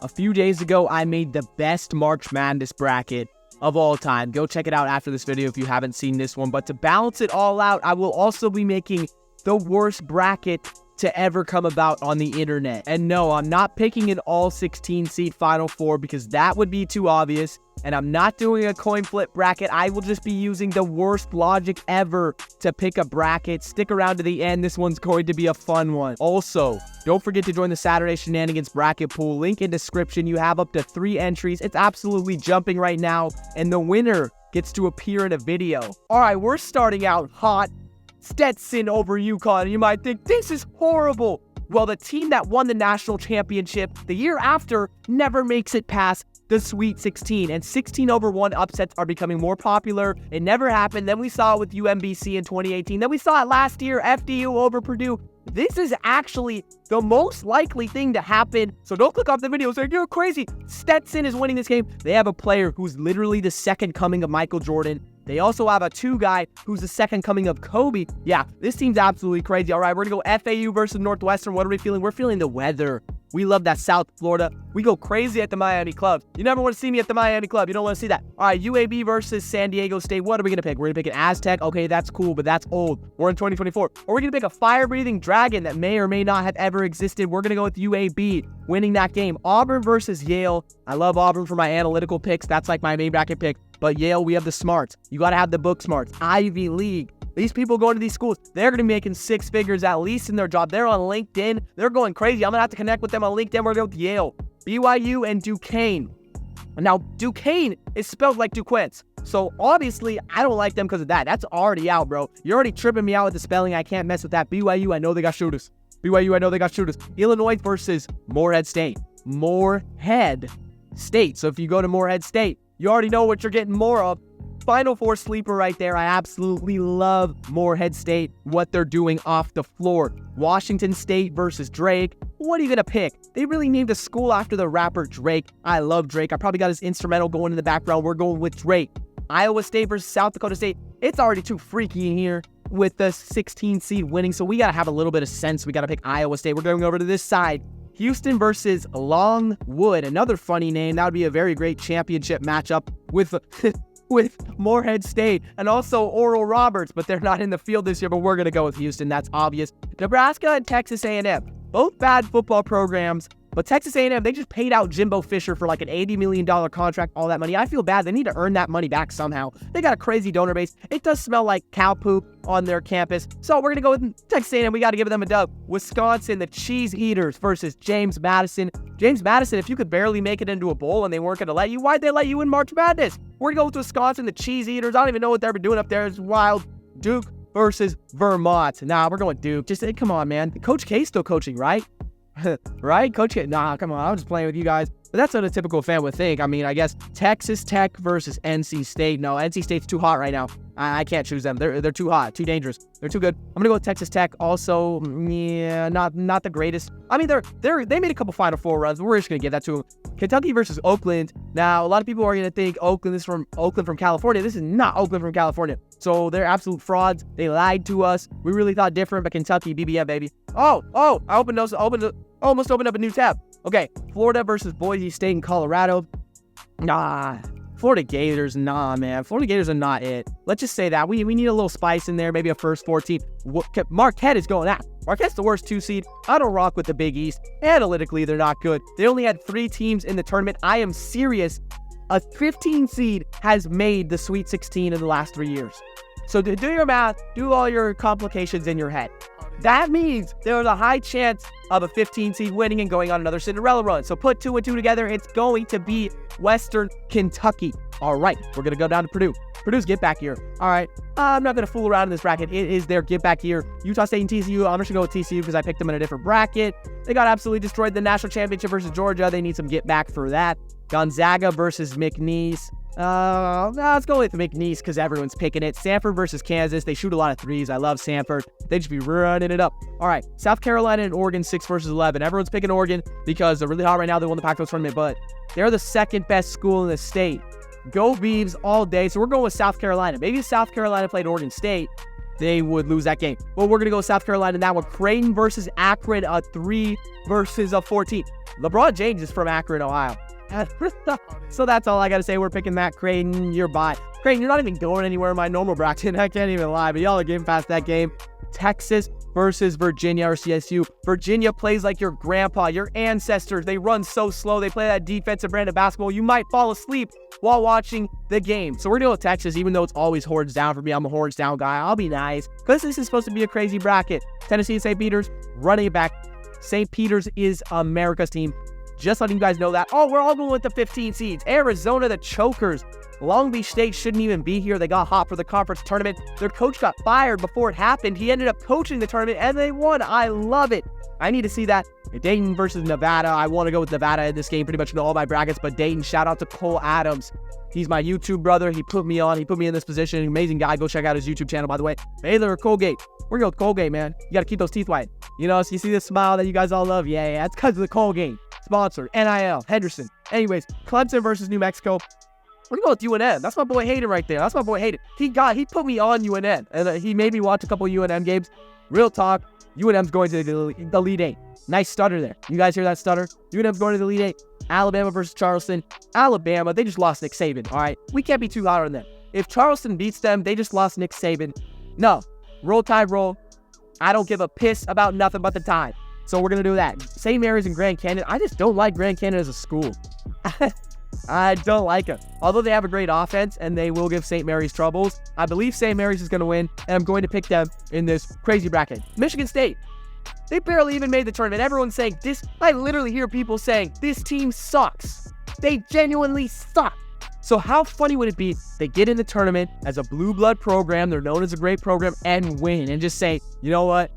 A few days ago, I made the best March Madness bracket of all time. Go check it out after this video if you haven't seen this one. But to balance it all out, I will also be making the worst bracket to ever come about on the internet. And no, I'm not picking an all 16 seed Final Four because that would be too obvious. And I'm not doing a coin flip bracket. I will just be using the worst logic ever to pick a bracket. Stick around to the end. This one's going to be a fun one. Also, don't forget to join the Saturday Shenanigans bracket pool. Link in description. You have up to 3 entries. It's absolutely jumping right now. And the winner gets to appear in a video. All right, we're starting out hot. Stetson over UConn. You might think, this is horrible. Well, the team that won the national championship the year after never makes it past the Sweet 16, and 16-over-1 upsets are becoming more popular. It never happened. Then we saw it with UMBC in 2018. Then we saw it last year, FDU over Purdue. This is actually the most likely thing to happen, so don't click off the video saying, you're crazy. Stetson is winning this game. They have a player who's literally the second coming of Michael Jordan. They also have a 2 guy who's the second coming of Kobe. Yeah, this team's absolutely crazy. All right, we're going to go FAU versus Northwestern. What are we feeling? We're feeling the weather. We love that South Florida. We go crazy at the Miami Club. You never want to see me at the Miami Club. You don't want to see that. All right, UAB versus San Diego State. What are we going to pick? We're going to pick an Aztec. Okay, that's cool, but that's old. We're in 2024. Or we're going to pick a fire-breathing dragon that may or may not have ever existed. We're going to go with UAB winning that game. Auburn versus Yale. I love Auburn for my analytical picks. That's like my main bracket pick. But Yale, we have the smarts. You got to have the book smarts. Ivy League. These people going to these schools, they're going to be making 6 figures at least in their job. They're on LinkedIn. They're going crazy. I'm going to have to connect with them on LinkedIn. We're going to go with Yale, BYU, and Duquesne. Now, Duquesne is spelled like Duquesne. So, obviously, I don't like them because of that. That's already out, bro. You're already tripping me out with the spelling. I can't mess with that. BYU, I know they got shooters. BYU, I know they got shooters. Illinois versus Morehead State. Morehead State. So, if you go to Morehead State, you already know what you're getting more of. Final Four sleeper right there. I absolutely love Morehead State, what they're doing off the floor. Washington State versus Drake. What are you going to pick? They really named a school after the rapper Drake. I love Drake. I probably got his instrumental going in the background. We're going with Drake. Iowa State versus South Dakota State. It's already too freaky in here with the 16 seed winning, so we got to have a little bit of sense. We got to pick Iowa State. We're going over to this side. Houston versus Longwood. Another funny name. That would be a very great championship matchup with Morehead State and also Oral Roberts, but they're not in the field this year, but we're going to go with Houston. That's obvious. Nebraska and Texas A&M, both bad football programs, but Texas A&M, they just paid out Jimbo Fisher for like an $80 million contract, all that money. I feel bad. They need to earn that money back somehow. They got a crazy donor base. It does smell like cow poop on their campus. So we're going to go with Texas A&M. We got to give them a dub. Wisconsin, the Cheese Eaters versus James Madison. James Madison, if you could barely make it into a bowl and they weren't going to let you, why'd they let you in March Madness? We're going to go with Wisconsin, the Cheese Eaters. I don't even know what they're doing up there. It's wild. Duke versus Vermont. Nah, we're going Duke. Just come on, man. Coach K's still coaching, right? Right? Coach K? Nah, come on. I'm just playing with you guys. But that's what a typical fan would think. I mean, I guess Texas Tech versus NC State. No, NC State's too hot right now. I can't choose them. They're too hot, too dangerous. They're too good. I'm gonna go with Texas Tech. Also, yeah, not the greatest. I mean, they made a couple Final Four runs. But we're just gonna give that to them. Kentucky versus Oakland. Now, a lot of people are gonna think Oakland is from California. This is not Oakland from California. So they're absolute frauds. They lied to us. We really thought different, but Kentucky, BBM, baby. Oh, I almost opened up a new tab. Okay, Florida versus Boise State and Colorado. Nah, Florida Gators, nah, man. Florida Gators are not it. Let's just say that. We need a little spice in there, maybe a first 14. Marquette is going out. Marquette's the worst 2 seed. I don't rock with the Big East. Analytically, they're not good. They only had 3 teams in the tournament. I am serious. A 15 seed has made the Sweet 16 in the last 3 years. So do your math, do all your complications in your head. That means there's a high chance of a 15 seed winning and going on another Cinderella run. So put 2 and 2 together, it's going to be Western Kentucky. All right, we're going to go down to Purdue. Purdue's get back year. All right, I'm not going to fool around in this bracket. It is their get back year. Utah State and TCU, I'm just going to go with TCU because I picked them in a different bracket. They got absolutely destroyed the national championship versus Georgia. They need some get back for that. Gonzaga versus McNeese. Let's go with McNeese because everyone's picking it. Samford versus Kansas. They shoot a lot of threes. I love Samford. They just be running it up. All right, South Carolina and Oregon, 6 versus 11. Everyone's picking Oregon because they're really hot right now. They won the Pac-12 tournament, but they're the second best school in the state. Go Beavs all day. So we're going with South Carolina. Maybe if South Carolina played Oregon State, they would lose that game. But we're going to go South Carolina in that one. Creighton versus Akron, a 3 versus a 14. LeBron James is from Akron, Ohio. So that's all I got to say. We're picking that. Creighton, you're bye. Creighton, you're not even going anywhere in my normal bracket. I can't even lie, but y'all are getting past that game. Texas versus Virginia or CSU. Virginia plays like your grandpa, your ancestors. They run so slow. They play that defensive brand of basketball. You might fall asleep while watching the game. So we're going to go with Texas, even though it's always hordes down for me. I'm a hordes down guy. I'll be nice because this is supposed to be a crazy bracket. Tennessee and St. Peter's, running it back. St. Peter's is America's team. Just letting you guys know that. Oh, we're all going with the 15 seeds. Arizona, the chokers. Long Beach State shouldn't even be here. They got hot for the conference tournament. Their coach got fired before it happened. He ended up coaching the tournament, and they won. I love it. I need to see that. Dayton versus Nevada. I want to go with Nevada in this game. Pretty much know all my brackets, but Dayton, shout out to Cole Adams. He's my YouTube brother. He put me on. He put me in this position. Amazing guy. Go check out his YouTube channel, by the way. Baylor or Colgate? We're going with Colgate, man. You got to keep those teeth white. You know, so you see this smile that you guys all love? Yeah, that's because of the Colgate. Sponsor, NIL, Henderson. Anyways, Clemson versus New Mexico. We're going to go with UNM. That's my boy Hayden right there. That's my boy Hayden. He put me on UNM, and he made me watch a couple UNM games. Real talk, UNM's going to the Elite 8. Nice stutter there. You guys hear that stutter? UNM's going to the Elite 8. Alabama versus Charleston. Alabama, they just lost Nick Saban, all right? We can't be too hard on them. If Charleston beats them, they just lost Nick Saban. No. Roll Tide roll. I don't give a piss about nothing but the Tide. So we're going to do that. St. Mary's and Grand Canyon. I just don't like Grand Canyon as a school. I don't like them. Although they have a great offense and they will give St. Mary's troubles, I believe St. Mary's is going to win, and I'm going to pick them in this crazy bracket. Michigan State. They barely even made the tournament. Everyone's saying this. I literally hear people saying this team sucks. They genuinely suck. So how funny would it be they get in the tournament as a blue blood program, they're known as a great program, and win and just say, you know what?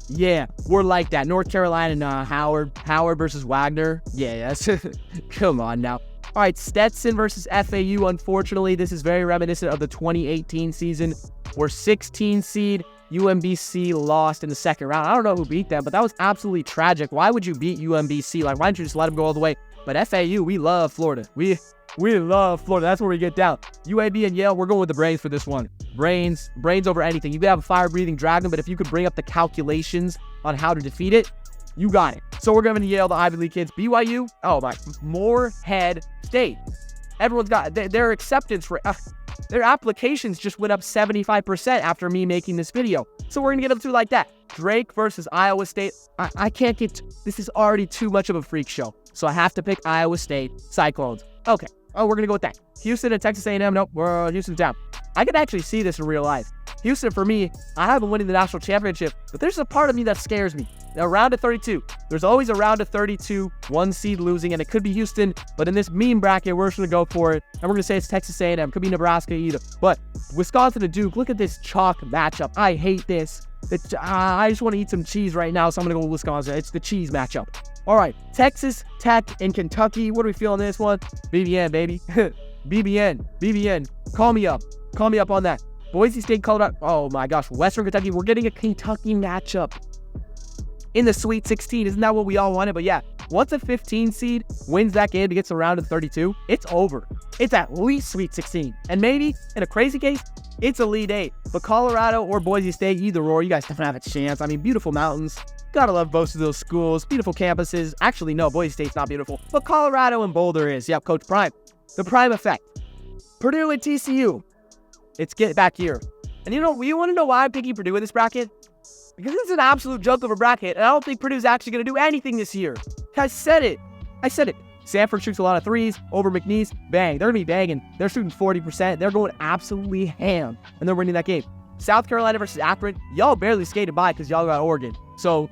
Yeah, we're like that. North Carolina and Howard versus Wagner. Yeah, that's come on now. All right, Stetson versus FAU. Unfortunately, this is very reminiscent of the 2018 season where 16 seed UMBC lost in the second round. I don't know who beat them, but that was absolutely tragic. Why would you beat UMBC? Like, why don't you just let them go all the way? But FAU, we love Florida. We love Florida. That's where we get down. UAB and Yale, we're going with the brains for this one. Brains over anything. You could have a fire-breathing dragon, but if you could bring up the calculations on how to defeat it, you got it. So we're going to Yale, the Ivy League kids. BYU, oh my, Morehead State. Everyone's got their acceptance rate. Their applications just went up 75% after me making this video. So we're going to get them through like that. Drake versus Iowa State. I can't get, this is already too much of a freak show. So I have to pick Iowa State Cyclones. Okay. Oh, we're going to go with that. Houston and Texas A&M. Nope, Houston's down. I could actually see this in real life. Houston, for me, I have been winning the national championship, but there's a part of me that scares me. A round of 32. There's always a round of 32, one seed losing, and it could be Houston, but in this meme bracket, we're just going to go for it, and we're going to say it's Texas A&M. Could be Nebraska either. But Wisconsin and Duke, look at this chalk matchup. I hate this. I just want to eat some cheese right now, so I'm going to go with Wisconsin. It's the cheese matchup. All right, Texas Tech and Kentucky. What do we feel on this one? BBN, baby. BBN. Call me up on that. Boise State, Colorado. Oh my gosh, Western Kentucky. We're getting a Kentucky matchup in the Sweet 16. Isn't that what we all wanted? But yeah, once a 15 seed wins that game to get to round of 32, it's over. It's at least Sweet 16. And maybe, in a crazy case, it's Elite 8. But Colorado or Boise State, either or, you guys don't have a chance. I mean, beautiful mountains. Gotta love both of those schools. Beautiful campuses. Actually, no, Boise State's not beautiful. But Colorado and Boulder is. Yep, Coach Prime. The Prime effect. Purdue and TCU. It's get back here. And you want to know why I'm picking Purdue in this bracket? Because it's an absolute joke of a bracket, and I don't think Purdue's actually going to do anything this year. I said it. Sanford shoots a lot of threes over McNeese. Bang. They're going to be banging. They're shooting 40%. They're going absolutely ham, and they're winning that game. South Carolina versus Akron. Y'all barely skated by because y'all got Oregon. So,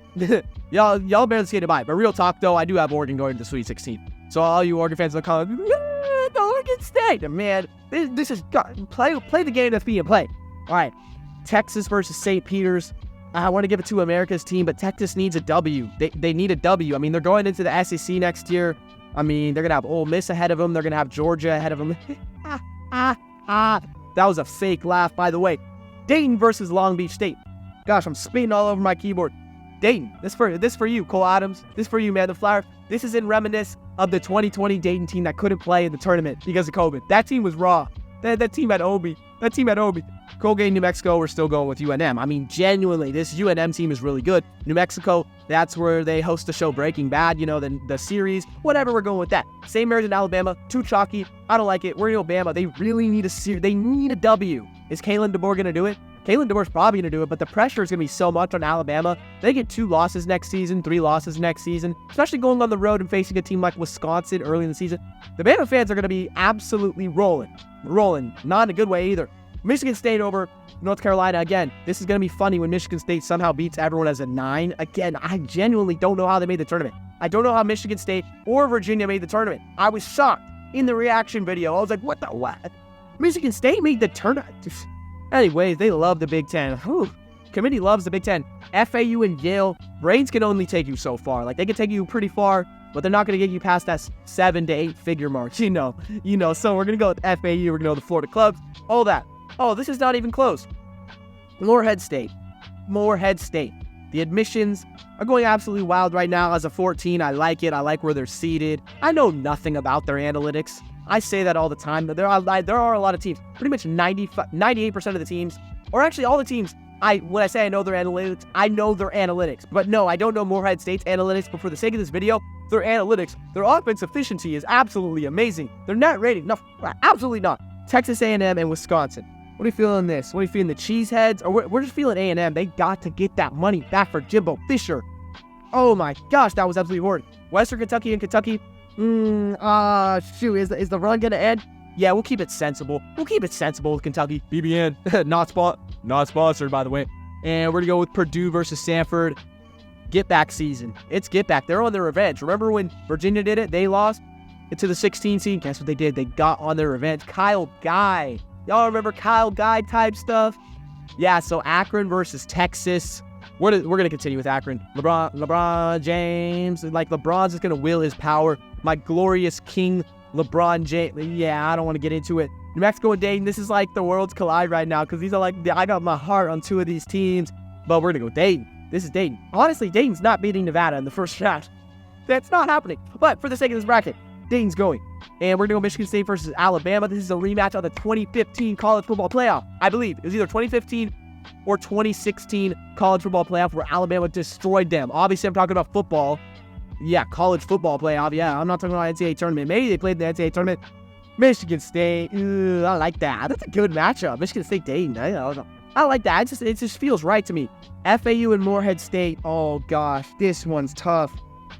y'all barely skated by. But real talk, though, I do have Oregon going to the Sweet 16. So all you Oregon fans are calling, Oregon State. Man, this is, play the game that's being played. All right, Texas versus St. Peter's. I want to give it to America's team, but Texas needs a W. They need a W. I mean, they're going into the SEC next year. I mean, they're going to have Ole Miss ahead of them. They're going to have Georgia ahead of them. That was a fake laugh, by the way. Dayton versus Long Beach State. Gosh, I'm spitting all over my keyboard. Dayton, this for you, Cole Adams. This for you, man. The Flower. This is in reminiscence of the 2020 Dayton team that couldn't play in the tournament because of COVID. That team was raw. That team had Obi. That team at home, Colgate, New Mexico, we're still going with UNM. I mean, genuinely, this UNM team is really good. New Mexico, that's where they host the show Breaking Bad, the series. Whatever, we're going with that. St. Mary's in Alabama, too chalky. I don't like it. We're in Alabama. They really need they need a W. Is Kalen DeBoer going to do it? Kalen DeBoer's probably going to do it, but the pressure is going to be so much on Alabama. They get 2 losses next season, 3 losses next season, especially going on the road and facing a team like Wisconsin early in the season. The Bama fans are going to be absolutely rolling. Not in a good way either. Michigan State over North Carolina. Again, this is going to be funny when Michigan State somehow beats everyone as a 9. Again, I genuinely don't know how they made the tournament. I don't know how Michigan State or Virginia made the tournament. I was shocked in the reaction video. I was like, what the what? Michigan State made the tournament. Anyways, they love the Big Ten. Whew. Committee loves the Big Ten. FAU and Yale, brains can only take you so far. Like, they can take you pretty far, but they're not going to get you past that 7 to 8 figure mark. So we're going to go with FAU. We're going to go with the Florida clubs. All that. Oh, this is not even close. Morehead State. The admissions are going absolutely wild right now. As a 14, I like it. I like where they're seated. I know nothing about their analytics. I say that all the time, but there are a lot of teams. Pretty much 98% of the teams, or actually all the teams, when I say I know their analytics, I know their analytics. But no, I don't know Morehead State's analytics, but for the sake of this video, their analytics, their offense efficiency is absolutely amazing. Their net rating, no, absolutely not. Texas A&M and Wisconsin. What are you feeling this? What are you feeling, the Cheeseheads? Or we're just feeling A&M. They got to get that money back for Jimbo Fisher. Oh my gosh, that was absolutely horrid. Western Kentucky and Kentucky. Shoot, is the run gonna end? Yeah, we'll keep it sensible. With Kentucky. BBN, not sponsored, by the way. And we're gonna go with Purdue versus Stanford. Get back season. It's get back. They're on their revenge. Remember when Virginia did it? They lost it to the 16 seed. Guess what they did? They got on their revenge. Kyle Guy. Y'all remember Kyle Guy type stuff? Yeah, so Akron versus Texas. We're going to continue with Akron. LeBron James. Like, LeBron's just going to will his power. My glorious king, LeBron James. Yeah, I don't want to get into it. New Mexico and Dayton. This is like the worlds collide right now because these are like, I got my heart on 2 of these teams. But we're going to go Dayton. This is Dayton. Honestly, Dayton's not beating Nevada in the first round. That's not happening. But for the sake of this bracket, Dayton's going. And we're going to go Michigan State versus Alabama. This is a rematch of the 2015 college football playoff. I believe it was either 2015 or 2016 college football playoff where Alabama destroyed them. Obviously, I'm talking about football. Yeah, college football playoff. Yeah, I'm not talking about NCAA Tournament. Maybe they played the NCAA Tournament. Michigan State. I like that. That's a good matchup. Michigan State, Dayton. I like that. It just feels right to me. FAU and Morehead State. Oh, gosh. This one's tough.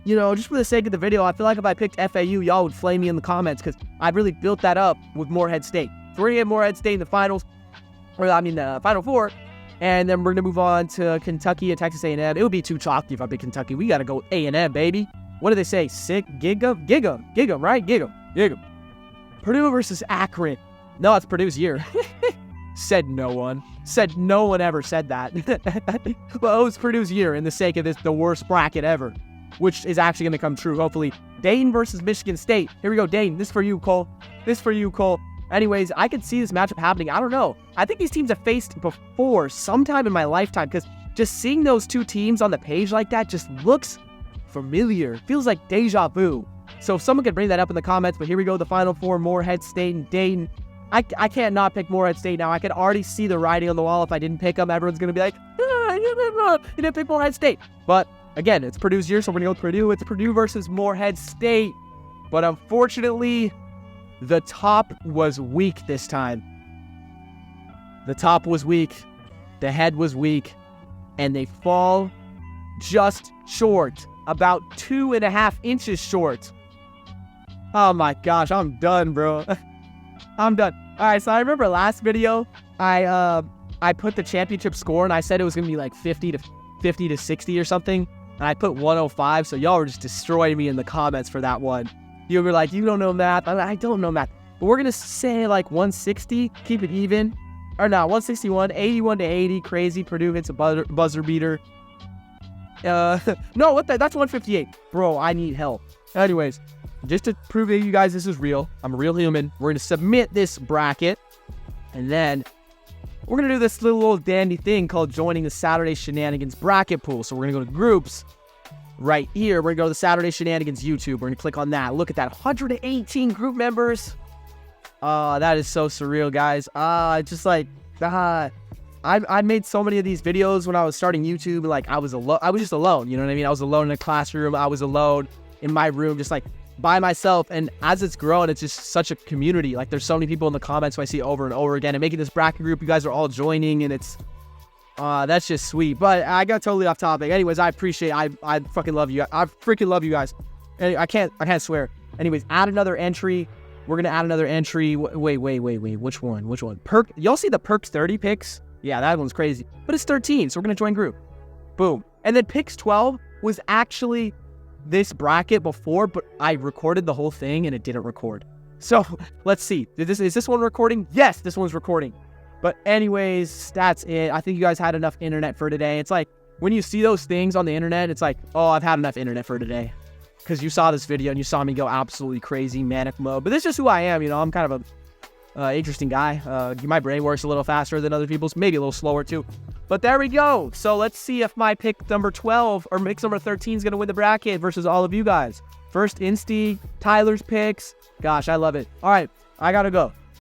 Just for the sake of the video, I feel like if I picked FAU, y'all would flame me in the comments because I really built that up with Morehead State. So we're going to get Morehead State in the finals. The Final Four. And then we're going to move on to Kentucky and Texas A&M. It would be too chalky if I pick Kentucky. We got to go with A&M, baby. What do they say? Sick? Gig'em, right? Gig'em. Purdue versus Akron. No, it's Purdue's year. Said no one ever said that. Well, it was Purdue's year in the sake of the worst bracket ever, which is actually going to come true, hopefully. Dayton versus Michigan State. Here we go, Dayton. This for you, Cole. Anyways, I could see this matchup happening. I don't know. I think these teams have faced before sometime in my lifetime because just seeing those 2 teams on the page like that just looks familiar. Feels like deja vu. So if someone could bring that up in the comments, but here we go, the Final Four, Morehead State and Dayton. I can't not pick Morehead State now. I could already see the writing on the wall. If I didn't pick them, everyone's going to be like, you didn't pick Morehead State. But again, it's Purdue's year, so we're going to go with Purdue. It's Purdue versus Morehead State. But unfortunately, the top was weak this time. The top was weak. The head was weak. And they fall just short. About 2.5 inches short. Oh my gosh, I'm done, bro. I'm done. Alright, so I remember last video, I put the championship score and I said it was gonna be like 50 to 60 or something. And I put 105, so y'all were just destroying me in the comments for that one. You were like, you don't know math. I don't know math. But we're going to say like 160, keep it even. Or no, 161, 81 to 80, crazy. Purdue hits a buzzer beater. No, that's 158. Bro, I need help. Anyways, just to prove to you guys this is real, I'm a real human. We're going to submit this bracket. And then we're going to do this little old dandy thing called joining the Saturday Shenanigans bracket pool. So we're going to go to groups. Right here, we're going to go to the Saturday Shenanigans YouTube. We're going to click on that. Look at that, 118 group members. Oh, that is so surreal, guys. Just like, I made so many of these videos when I was starting YouTube. Like, I was just alone. You know what I mean? I was alone in a classroom. I was alone in my room, just like by myself. And as it's grown, it's just such a community. Like, there's so many people in the comments who I see over and over again. And making this bracket group, you guys are all joining, and it's that's just sweet. But I got totally off topic. Anyways, I appreciate. I fucking love you. I freaking love you guys. And I can't swear. Anyways, add another entry. We're gonna add another entry. Wait. Which one? Perk. Y'all see the Perks 30 picks? Yeah, that one's crazy. But it's 13, so we're gonna join group. Boom. And then Picks 12 was actually this bracket before, but I recorded the whole thing and it didn't record. So let's see. Is this one recording? Yes, this one's recording. But anyways, that's it. I think you guys had enough internet for today. It's like when you see those things on the internet, it's like, oh, I've had enough internet for today. Because you saw this video and you saw me go absolutely crazy, manic mode. But this is just who I am, you know. I'm kind of a interesting guy. My brain works a little faster than other people's, maybe a little slower too. But there we go. So let's see if my pick number 12 or pick number 13 is going to win the bracket versus all of you guys. First Insty, Tyler's picks. Gosh, I love it. All right, I got to go.